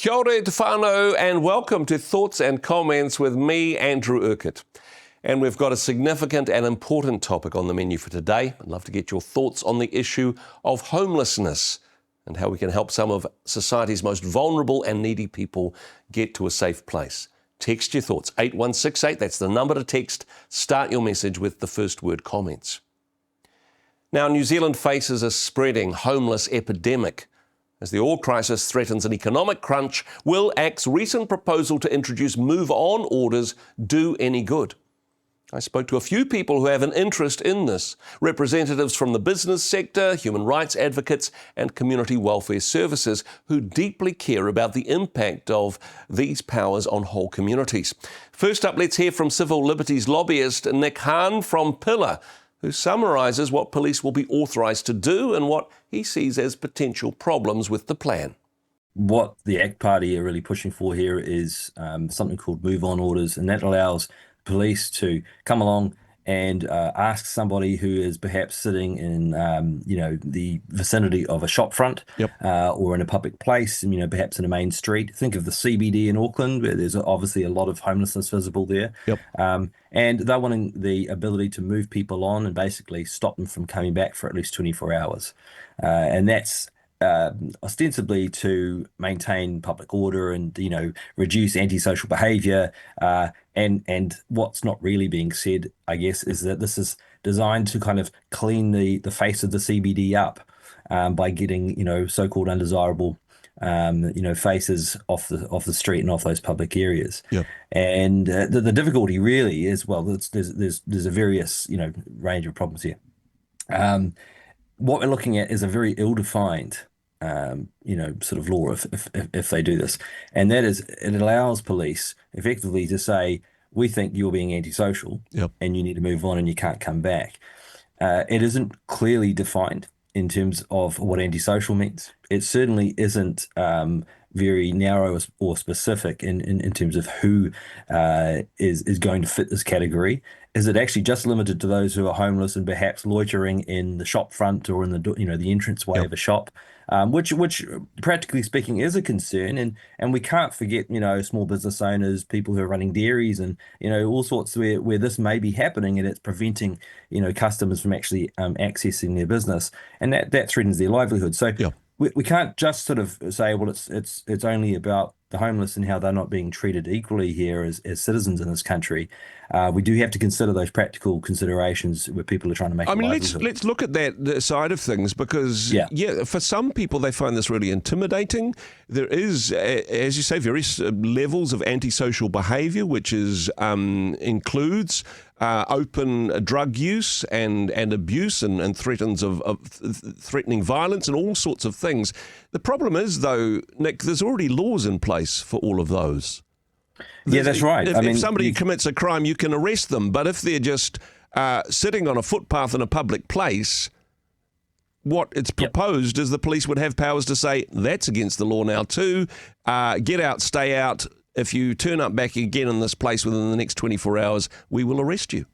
Kia ora te whānau, and welcome to Thoughts and Comments with me, Andrew Urquhart. And we've got a significant and important topic on the menu for today. I'd love to get your thoughts on the issue of homelessness and how we can help some of society's most vulnerable and needy people get to a safe place. Text your thoughts, 8168, that's the number to text. Start your message with the first word comments. Now, New Zealand faces a spreading homeless epidemic. As the oil crisis threatens an economic crunch, will ACT's recent proposal to introduce move-on orders do any good? I spoke to a few people who have an interest in this, representatives from the business sector, human rights advocates and community welfare services who deeply care about the impact of these powers on whole communities. First up, let's hear from civil liberties lobbyist Nick Hanne from Pillar, who summarises what police will be authorised to do and what he sees as potential problems with the plan. What the ACT Party are really pushing for here is something called move-on orders, and that allows police to come along and ask somebody who is perhaps sitting in, the vicinity of a shop front, or in a public place, perhaps in a main street. Think of the CBD in Auckland, where there's obviously a lot of homelessness visible there. And they're wanting the ability to move people on and basically stop them from coming back for at least 24 hours. And that's ostensibly to maintain public order and, reduce antisocial behaviour. And what's not really being said, I guess, is that this is designed to kind of clean the face of the CBD up by getting, so-called undesirable, faces off the street and off those public areas. And the difficulty really is, well, there's a various, range of problems here. What we're looking at is a very ill-defined sort of law if they do this. And that is, it allows police effectively to say, we think you're being antisocial and you need to move on and you can't come back. It isn't clearly defined in terms of what antisocial means. It certainly isn't very narrow or specific in terms of who is going to fit this category. Is it actually just limited to those who are homeless and perhaps loitering in the shop front or in the entranceway of a shop, which practically speaking is a concern, and we can't forget small business owners, people who are running dairies, and all sorts where this may be happening, and it's preventing customers from actually accessing their business, and that threatens their livelihood. So we can't just sort of say, well, it's only about the homeless and how they're not being treated equally here as citizens in this country. We do have to consider those practical considerations where people are trying to make a livelihood. Let's look at that side of things, because for some people they find this really intimidating. There is, as you say, various levels of antisocial behaviour, which includes open drug use and abuse and threatens of threatening violence and all sorts of things. The problem is, though, Nick, there's already laws in place for all of those. That's right. If somebody commits a crime, you can arrest them. But if they're just sitting on a footpath in a public place, what it's proposed is the police would have powers to say, that's against the law now too. Get out, stay out. If you turn up back again in this place within the next 24 hours, we will arrest you.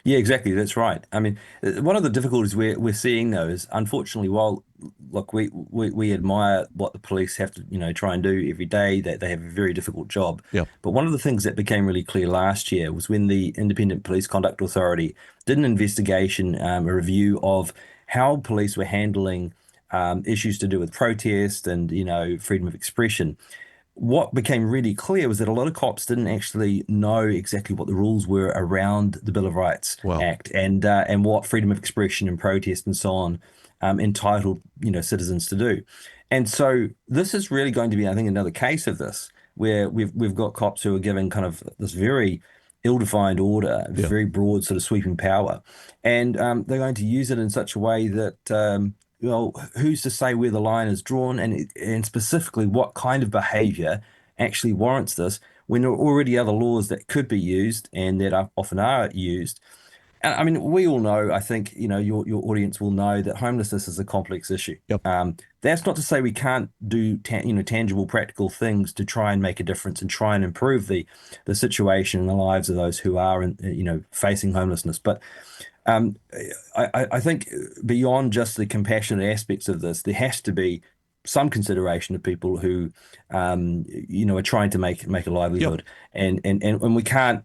Yeah, exactly. That's right. I mean, one of the difficulties we're seeing, though, is unfortunately, while look, we admire what the police have to try and do every day, that they have a very difficult job. But one of the things that became really clear last year was when the Independent Police Conduct Authority did an investigation, a review of how police were handling issues to do with protest and freedom of expression. What became really clear was that a lot of cops didn't actually know exactly what the rules were around the Bill of Rights Act and what freedom of expression and protest and so on entitled citizens to do. And so this is really going to be, I think, another case of this, where we've got cops who are given kind of this very ill-defined order, very broad sort of sweeping power, and they're going to use it in such a way that who's to say where the line is drawn, and specifically what kind of behaviour actually warrants this, when there are already other laws that could be used and that often are used. And I mean, we all know, I think, your audience will know that homelessness is a complex issue. That's not to say we can't do tangible, practical things to try and make a difference and try and improve the situation and the lives of those who are facing homelessness. But I think beyond just the compassionate aspects of this, there has to be some consideration of people who, are trying to make a livelihood, and we can't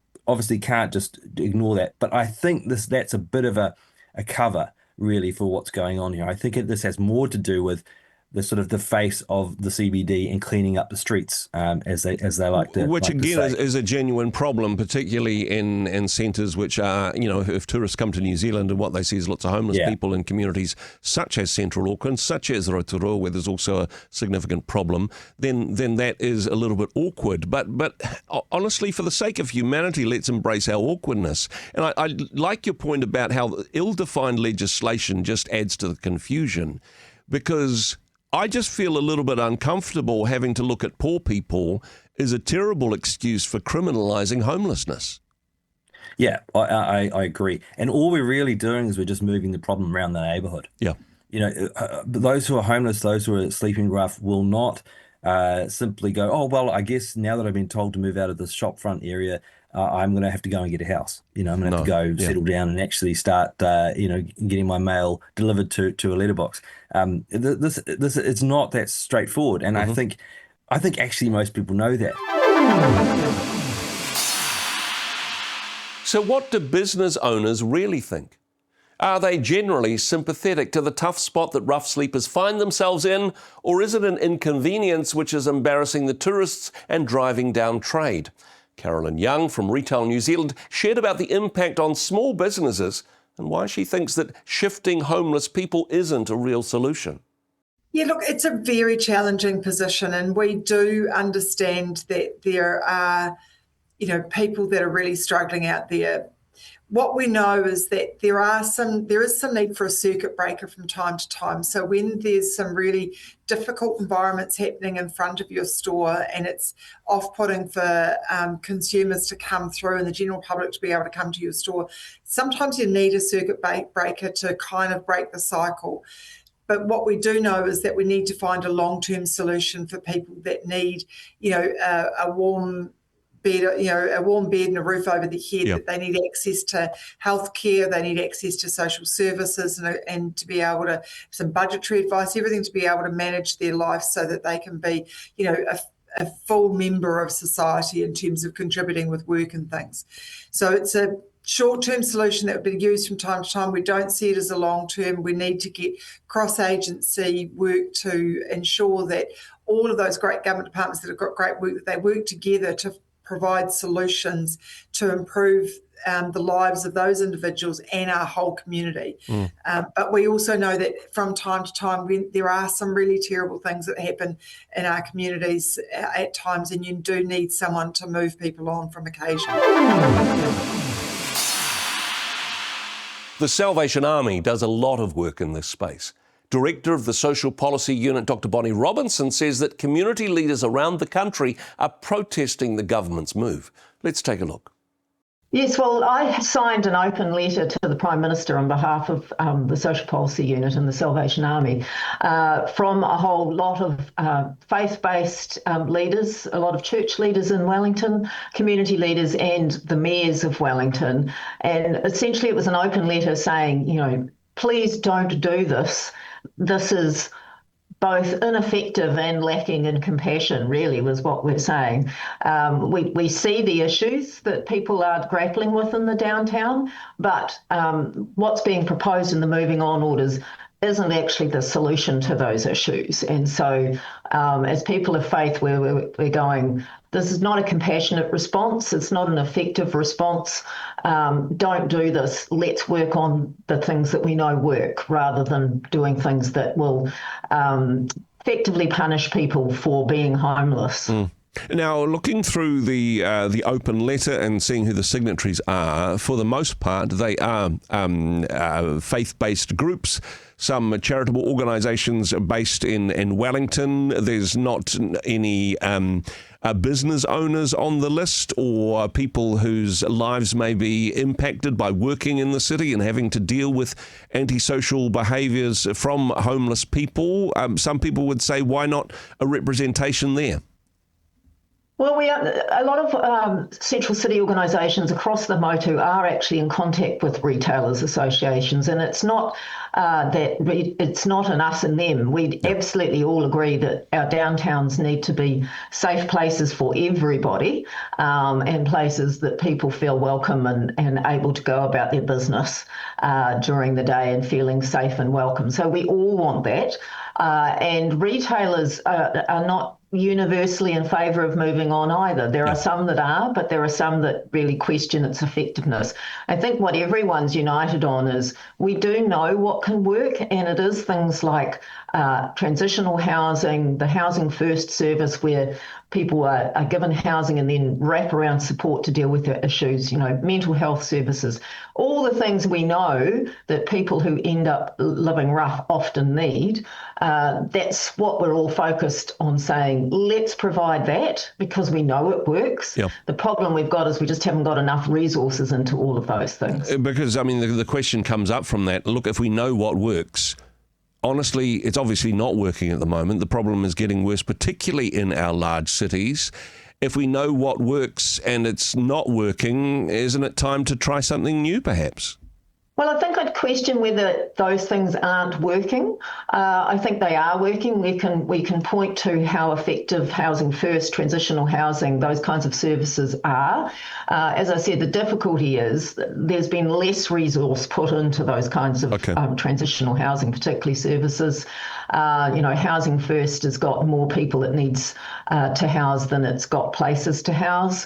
just ignore that. But I think that's a bit of a cover really for what's going on here. I think this has more to do with the sort of the face of the CBD and cleaning up the streets, as they like to, which like again to say. is a genuine problem, particularly in centres which are, if tourists come to New Zealand and what they see is lots of homeless people in communities such as Central Auckland, such as Rotorua, where there's also a significant problem, then that is a little bit awkward. But honestly, for the sake of humanity, let's embrace our awkwardness. And I like your point about how ill-defined legislation just adds to the confusion, because I just feel a little bit uncomfortable having to look at poor people is a terrible excuse for criminalising homelessness. Yeah, I agree. And all we're really doing is we're just moving the problem around the neighbourhood. Yeah. Those who are homeless, those who are sleeping rough will not simply go, oh, well, I guess now that I've been told to move out of this shopfront area, I'm going to have to go and get a house. I'm going to have to go settle down and actually start, getting my mail delivered to a letterbox. This it's not that straightforward, and I think actually most people know that. So what do business owners really think? Are they generally sympathetic to the tough spot that rough sleepers find themselves in, or is it an inconvenience which is embarrassing the tourists and driving down trade? Carolyn Young from Retail New Zealand shared about the impact on small businesses and why she thinks that shifting homeless people isn't a real solution. Yeah, look, it's a very challenging position, and we do understand that there are, people that are really struggling out there. What we know is that there is some need for a circuit breaker from time to time. So when there's some really difficult environments happening in front of your store and it's off-putting for consumers to come through and the general public to be able to come to your store, sometimes you need a circuit breaker to kind of break the cycle. But what we do know is that we need to find a long-term solution for people that need, a warm bed, a warm bed and a roof over their head, that they need access to healthcare, they need access to social services and to be able to, some budgetary advice, everything to be able to manage their life so that they can be, a full member of society in terms of contributing with work and things. So it's a short-term solution that would be used from time to time. We don't see it as a long-term. We need to get cross-agency work to ensure that all of those great government departments that have got great work, that they work together to provide solutions to improve the lives of those individuals and our whole community. But we also know that from time to time there are some really terrible things that happen in our communities at times, and you do need someone to move people on from occasion. The Salvation Army does a lot of work in this space. Director of the Social Policy Unit, Dr. Bonnie Robinson, says that community leaders around the country are protesting the government's move. Let's take a look. Yes, well, I signed an open letter to the Prime Minister on behalf of the Social Policy Unit and the Salvation Army from a whole lot of faith-based leaders, a lot of church leaders in Wellington, community leaders and the mayors of Wellington. And essentially it was an open letter saying, please don't do this. This is both ineffective and lacking in compassion, really, was what we're saying. We see the issues that people are grappling with in the downtown, but what's being proposed in the moving on orders isn't actually the solution to those issues. And so as people of faith, we're going, this is not a compassionate response. It's not an effective response. Don't do this. Let's work on the things that we know work rather than doing things that will effectively punish people for being homeless. Now, looking through the open letter and seeing who the signatories are, for the most part, they are faith-based groups, some charitable organisations based in Wellington. There's not any business owners on the list or people whose lives may be impacted by working in the city and having to deal with antisocial behaviours from homeless people. Some people would say, why not a representation there? Well, a lot of central city organisations across the motu are actually in contact with retailers associations, and it's not it's not an us and them. We absolutely all agree that our downtowns need to be safe places for everybody, and places that people feel welcome and able to go about their business during the day and feeling safe and welcome. So we all want that, and retailers are not universally in favour of moving on either. There are some that are, but there are some that really question its effectiveness. I think what everyone's united on is we do know what can work, and it is things like transitional housing, the Housing First service where people are given housing and then wraparound support to deal with their issues, mental health services, all the things we know that people who end up living rough often need. That's what we're all focused on saying, let's provide that because we know it works. Yep. The problem we've got is we just haven't got enough resources into all of those things. Because, the question comes up from that, look, if we know what works, honestly, it's obviously not working at the moment. The problem is getting worse, particularly in our large cities. If we know what works and it's not working, isn't it time to try something new, perhaps? Well, I think I'd question whether those things aren't working. I think they are working. We can point to how effective Housing First, transitional housing, those kinds of services are. As I said, the difficulty is there's been less resource put into those kinds of transitional housing, particularly services. Housing First has got more people it needs to house than it's got places to house.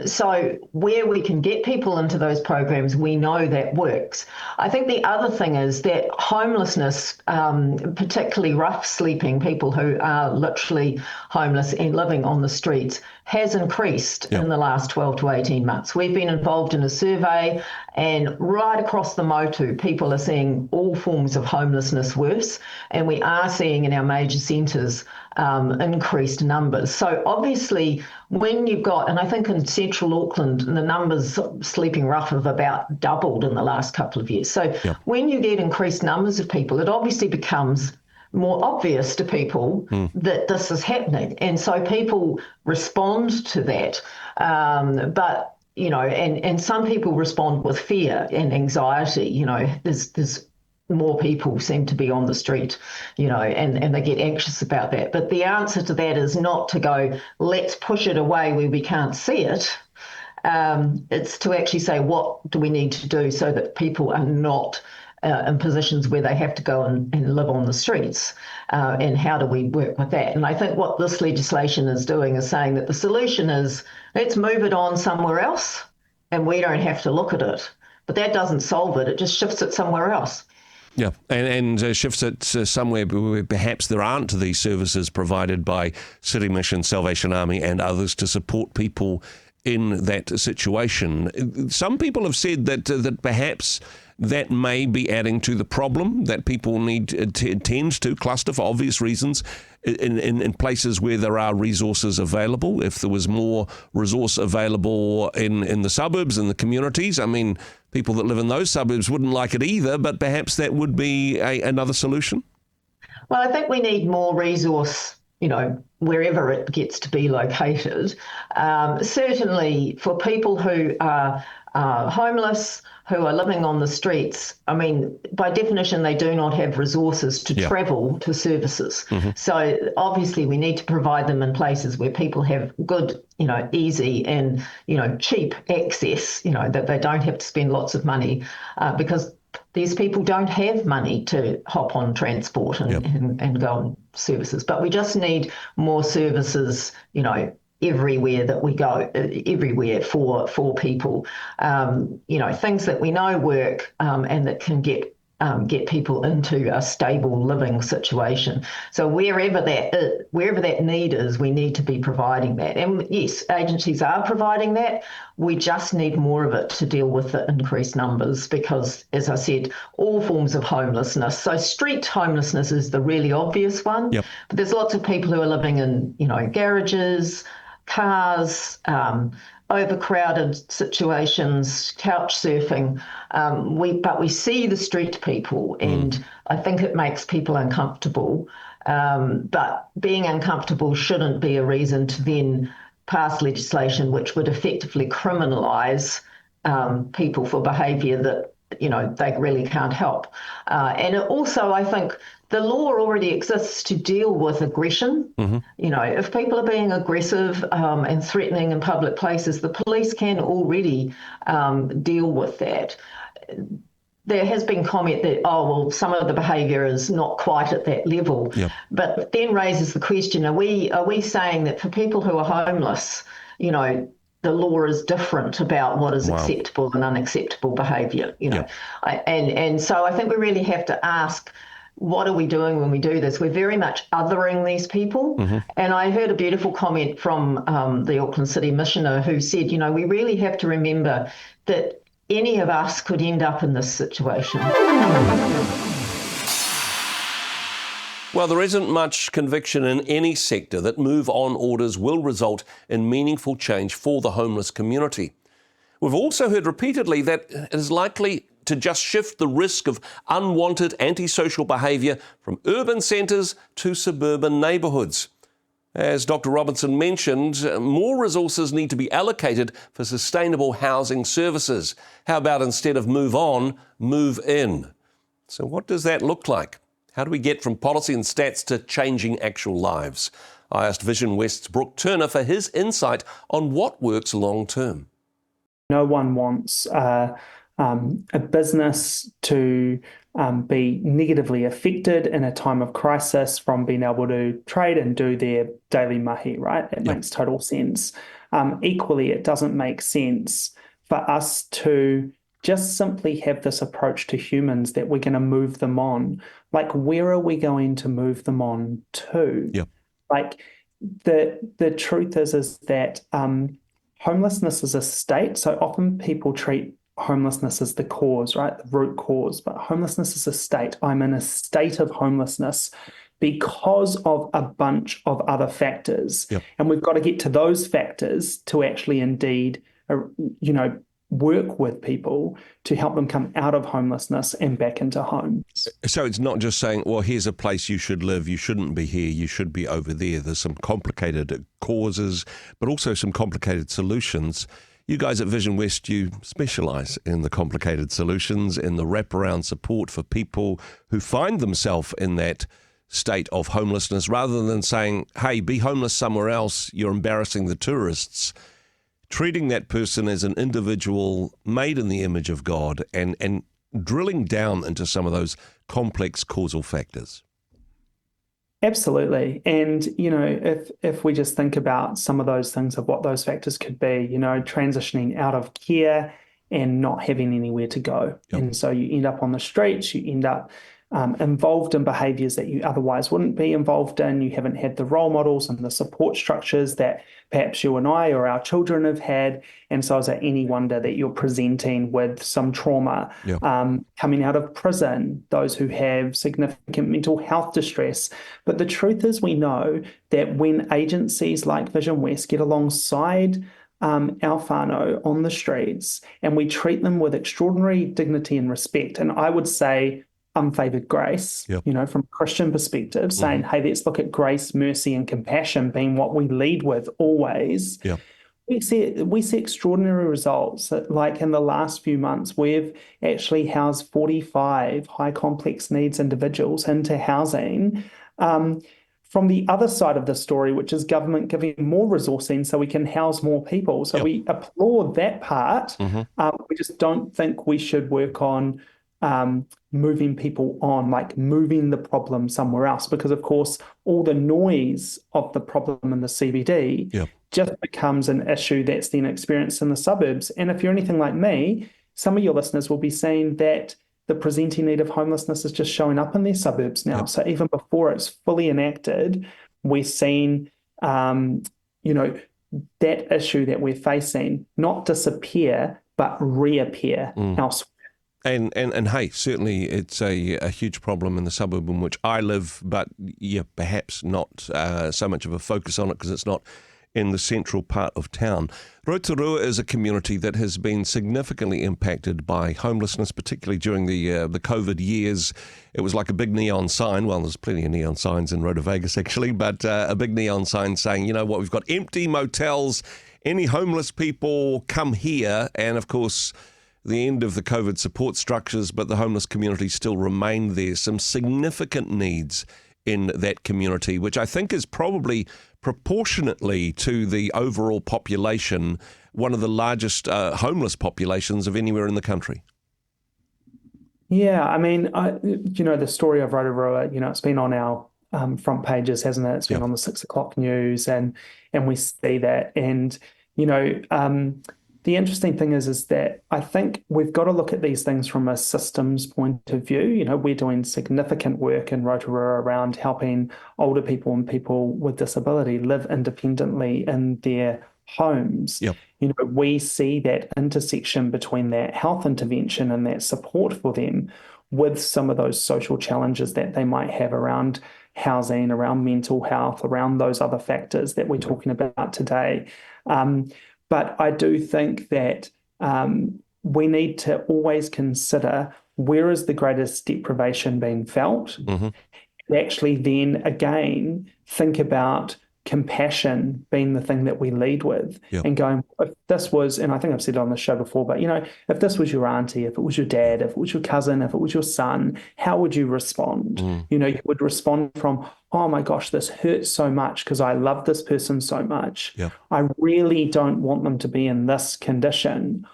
So where we can get people into those programs, we know that works. I think the other thing is that homelessness, particularly rough sleeping, people who are literally homeless and living on the streets, has increased in the last 12 to 18 months. We've been involved in a survey, and right across the motu, people are seeing all forms of homelessness worse, and we are seeing in our major centres increased numbers. So obviously when you've got, and I think in central Auckland, the numbers sleeping rough have about doubled in the last couple of years. So when you get increased numbers of people, it obviously becomes more obvious to people that this is happening. And so people respond to that. But, and some people respond with fear and anxiety. There's more people seem to be on the street, and they get anxious about that. But the answer to that is not to go, let's push it away where we can't see it. It's to actually say, what do we need to do so that people are not in positions where they have to go and live on the streets, and how do we work with that? And I think what this legislation is doing is saying that the solution is let's move it on somewhere else and we don't have to look at it. But that doesn't solve it. It just shifts it somewhere else. Yeah, and shifts it somewhere where perhaps there aren't these services provided by City Mission, Salvation Army and others to support people in that situation. Some people have said that perhaps that may be adding to the problem, that people need to tend to cluster for obvious reasons in places where there are resources available. If there was more resource available in the suburbs and the communities, people that live in those suburbs wouldn't like it either, but perhaps that would be another solution? Well, I think we need more resource, wherever it gets to be located. Certainly for people who are homeless, who are living on the streets, by definition, they do not have resources to travel to services. Mm-hmm. So obviously we need to provide them in places where people have good, easy and, cheap access, that they don't have to spend lots of money, because these people don't have money to hop on transport and go on services. But we just need more services, everywhere that we go, everywhere for people, things that we know work, and that can get people into a stable living situation. So wherever that need is, we need to be providing that. And yes, agencies are providing that. We just need more of it to deal with the increased numbers because, as I said, all forms of homelessness. So street homelessness is the really obvious one. Yep. But there's lots of people who are living in, garages, cars, overcrowded situations, couch surfing. But we see the street people, and I think it makes people uncomfortable. But being uncomfortable shouldn't be a reason to then pass legislation which would effectively criminalise people for behaviour that they really can't help. And also, I think the law already exists to deal with aggression. Mm-hmm. If people are being aggressive and threatening in public places, the police can already deal with that. There has been comment that, some of the behaviour is not quite at that level. Yep. But then raises the question, are we saying that for people who are homeless, the law is different about what is acceptable and unacceptable behaviour, Yep. And so I think we really have to ask, what are we doing when we do this? We're very much othering these people. Mm-hmm. And I heard a beautiful comment from the Auckland City Missioner who said, we really have to remember that any of us could end up in this situation. Well, there isn't much conviction in any sector that move-on orders will result in meaningful change for the homeless community. We've also heard repeatedly that it is likely to just shift the risk of unwanted antisocial behaviour from urban centres to suburban neighbourhoods. As Dr. Robinson mentioned, more resources need to be allocated for sustainable housing services. How about instead of move on, move in? So what does that look like? How do we get from policy and stats to changing actual lives? I asked Vision West's Brooke Turner for his insight on what works long term. No one wants a business to be negatively affected in a time of crisis from being able to trade and do their daily mahi, right? It makes total sense. Equally, it doesn't make sense for us to just simply have this approach to humans that we're going to move them on. Like, where are we going to move them on to? Yep. Like, the truth is that homelessness is a state. So often people treat homelessness as the cause, right? The root cause. But homelessness is a state. I'm in a state of homelessness because of a bunch of other factors. Yep. And we've got to get to those factors to actually indeed, work with people to help them come out of homelessness and back into homes. So it's not just saying, well, here's a place you should live, you shouldn't be here, you should be over there. There's some complicated causes, but also some complicated solutions. You guys at Vision West, you specialise in the complicated solutions, in the wraparound support for people who find themselves in that state of homelessness, rather than saying, hey, be homeless somewhere else, you're embarrassing the tourists. Treating that person as an individual made in the image of God and drilling down into some of those complex causal factors. Absolutely. And, if we just think about some of those things of what those factors could be, transitioning out of care and not having anywhere to go. Yep. And so you end up on the streets, you end up involved in behaviours that you otherwise wouldn't be involved in. You haven't had the role models and the support structures that perhaps you and I or our children have had. And so is it any wonder that you're presenting with some trauma, Yep. Coming out of prison, those who have significant mental health distress. But the truth is, we know that when agencies like Vision West get alongside our whānau on the streets and we treat them with extraordinary dignity and respect, and I would say unfavored grace, Yep. From a Christian perspective, saying, hey, let's look at grace, mercy, and compassion being what we lead with always. Yep. We see extraordinary results. Like in the last few months, we've actually housed 45 high complex needs individuals into housing. From the other side of the story, which is government giving more resourcing so we can house more people. So we applaud that part. We just don't think we should work on moving people on, like moving the problem somewhere else, because of course all the noise of the problem in the CBD just becomes an issue that's then experienced in the suburbs. And if you're anything like me, some of your listeners will be saying that the presenting need of homelessness is just showing up in their suburbs now. So even before it's fully enacted, we're seeing that issue that we're facing not disappear but reappear elsewhere. And hey, certainly it's a huge problem in the suburb in which I live, but perhaps not so much of a focus on it because it's not in the central part of town. Rotorua is a community that has been significantly impacted by homelessness, particularly during the COVID years. It was like a big neon sign. Well, there's plenty of neon signs in Roto Vegas, actually, but a big neon sign saying, you know what, we've got empty motels. Any homeless people, come here. And of course, the end of the COVID support structures, but the homeless community still remain there. Some significant needs in that community, which I think is probably proportionately to the overall population, one of the largest homeless populations of anywhere in the country. Yeah, I mean, the story of Rotorua, it's been on our front pages, hasn't it? It's been on the 6 o'clock news, and we see that. And, the interesting thing is that I think we've got to look at these things from a systems point of view. We're doing significant work in Rotorua around helping older people and people with disability live independently in their homes. Yep. We see that intersection between that health intervention and that support for them with some of those social challenges that they might have around housing, around mental health, around those other factors that we're talking about today. But I do think that we need to always consider where is the greatest deprivation being felt, and actually then again think about compassion being the thing that we lead with, and going, if this was, and I think I've said it on the show before, but if this was your auntie, if it was your dad, if it was your cousin, if it was your son, how would you respond? You would respond from, oh my gosh, this hurts so much because I love this person so much. I really don't want them to be in this condition.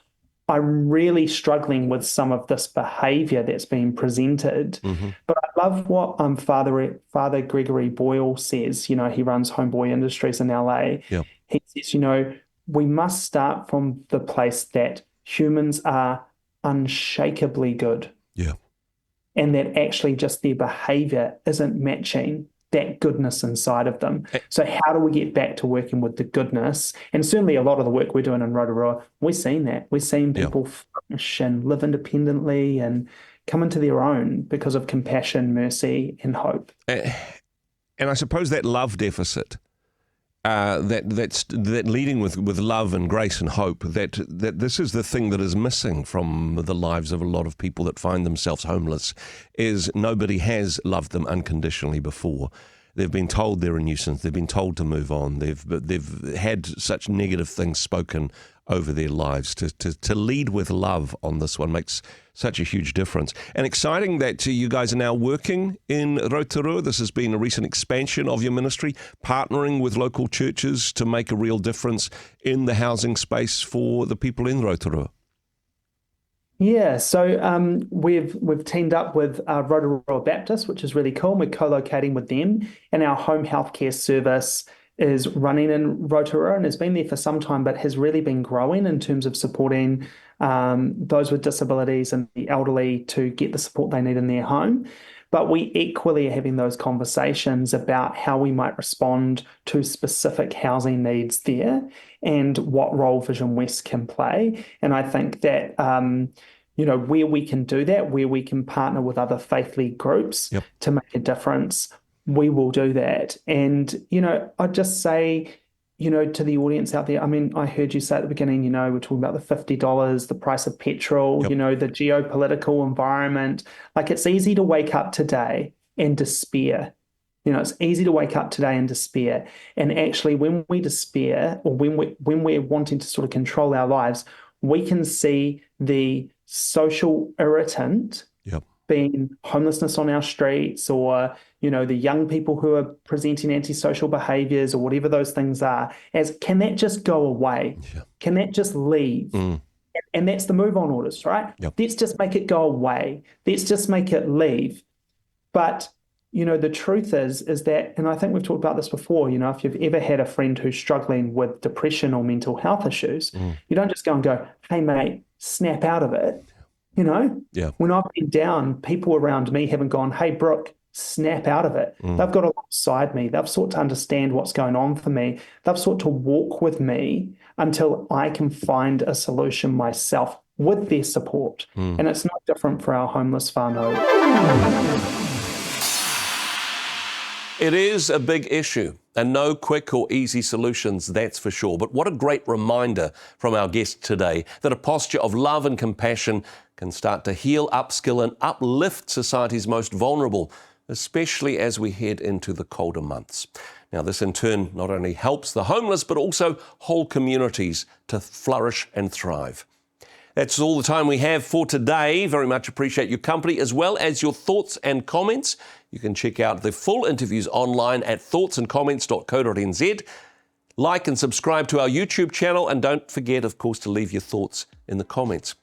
I'm really struggling with some of this behaviour that's being presented. But I love what Father Gregory Boyle says. He runs Homeboy Industries in LA. He says, we must start from the place that humans are unshakably good. And that actually just their behaviour isn't matching that goodness inside of them. So how do we get back to working with the goodness? And certainly a lot of the work we're doing in Rotorua, we've seen that. We've seen people flourish and live independently and come into their own because of compassion, mercy, and hope. And I suppose that love deficit, that leading with love and grace and hope, that this is the thing that is missing from the lives of a lot of people that find themselves homeless, is nobody has loved them unconditionally before. They've been told they're a nuisance. They've been told to move on. They've had such negative things spoken over their lives. To lead with love on this one makes such a huge difference. And exciting that you guys are now working in Rotorua. This has been a recent expansion of your ministry, partnering with local churches to make a real difference in the housing space for the people in Rotorua. Yeah, so we've teamed up with Rotorua Baptist, which is really cool. We're co-locating with them, and our home healthcare service is running in Rotorua and has been there for some time, but has really been growing in terms of supporting those with disabilities and the elderly to get the support they need in their home. But we equally are having those conversations about how we might respond to specific housing needs there and what role Vision West can play. And I think that, where we can do that, where we can partner with other faith-led groups to make a difference, we will do that. And, I'd just say, to the audience out there, I mean, I heard you say at the beginning, we're talking about the $50, the price of petrol, the geopolitical environment. Like, it's easy to wake up today and despair. It's easy to wake up today and despair. And actually, when we despair, or when we're wanting to sort of control our lives, we can see the social irritant being homelessness on our streets, or the young people who are presenting antisocial behaviours, or whatever those things are, as, can that just go away? Can that just leave? And that's the move on orders, right? Let's just make it go away. Let's just make it leave. But the truth is that, and I think we've talked about this before, if you've ever had a friend who's struggling with depression or mental health issues, you don't just go and go, hey mate, snap out of it. When I've been down, people around me haven't gone, hey Brooke, snap out of it. They've got alongside me. They've sought to understand what's going on for me. They've sought to walk with me until I can find a solution myself with their support. And it's no different for our homeless whānau. It is a big issue. And no quick or easy solutions, that's for sure. But what a great reminder from our guest today that a posture of love and compassion can start to heal, upskill and uplift society's most vulnerable, especially as we head into the colder months. Now, this in turn not only helps the homeless, but also whole communities to flourish and thrive. That's all the time we have for today. Very much appreciate your company as well as your thoughts and comments. You can check out the full interviews online at thoughtsandcomments.co.nz. Like and subscribe to our YouTube channel, and don't forget, of course, to leave your thoughts in the comments.